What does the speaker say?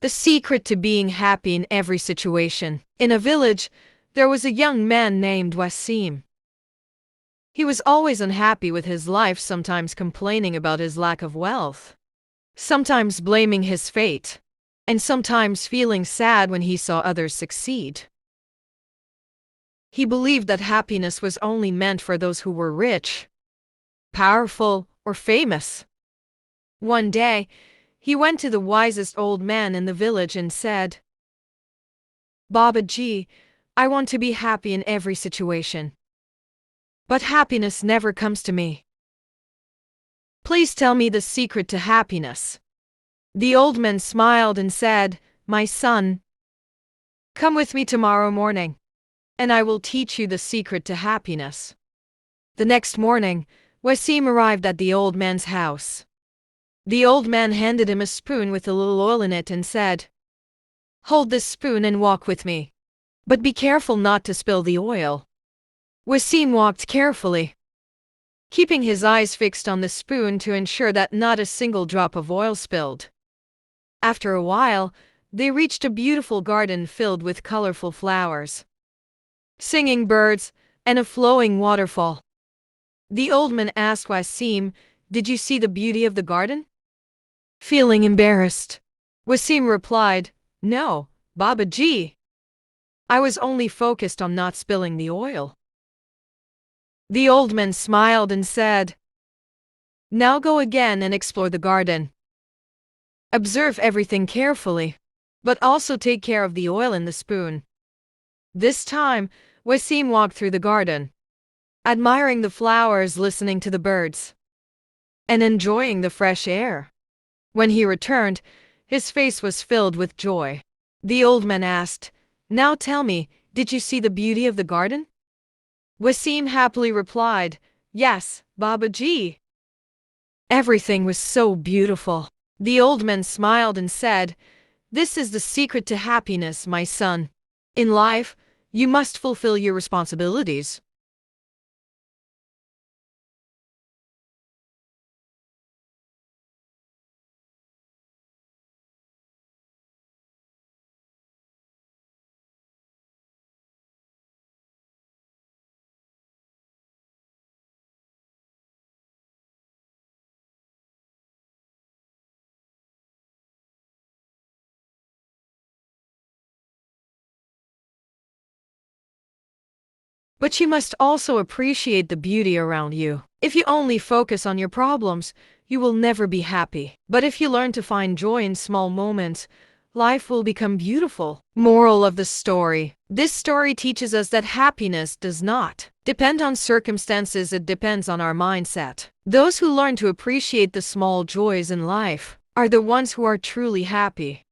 The secret to being happy in every situation. In a village, there was a young man named Wasim. He was always unhappy with his life, sometimes complaining about his lack of wealth, sometimes blaming his fate, and sometimes feeling sad when he saw others succeed. He believed that happiness was only meant for those who were rich, powerful, or famous. One day, he went to the wisest old man in the village and said, "Baba Ji, I want to be happy in every situation. But happiness never comes to me. Please tell me the secret to happiness." The old man smiled and said, "My son, come with me tomorrow morning, and I will teach you the secret to happiness." The next morning, Wasim arrived at the old man's house. The old man handed him a spoon with a little oil in it and said, "Hold this spoon and walk with me. But be careful not to spill the oil." Wasim walked carefully, keeping his eyes fixed on the spoon to ensure that not a single drop of oil spilled. After a while, they reached a beautiful garden filled with colorful flowers, singing birds, and a flowing waterfall. The old man asked Wasim, "Did you see the beauty of the garden?" Feeling embarrassed, Wasim replied, "No, Baba Ji. I was only focused on not spilling the oil." The old man smiled and said, "Now go again and explore the garden. Observe everything carefully, but also take care of the oil in the spoon." This time, Wasim walked through the garden, admiring the flowers, listening to the birds, and enjoying the fresh air. When he returned, his face was filled with joy. The old man asked, "Now tell me, did you see the beauty of the garden?" Wasim happily replied, "Yes, Baba Ji. Everything was so beautiful." The old man smiled and said, "This is the secret to happiness, my son. In life, you must fulfill your responsibilities. But you must also appreciate the beauty around you. If you only focus on your problems, you will never be happy. But if you learn to find joy in small moments, life will become beautiful." Moral of the story. This story teaches us that happiness does not depend on circumstances, it depends on our mindset. Those who learn to appreciate the small joys in life are the ones who are truly happy.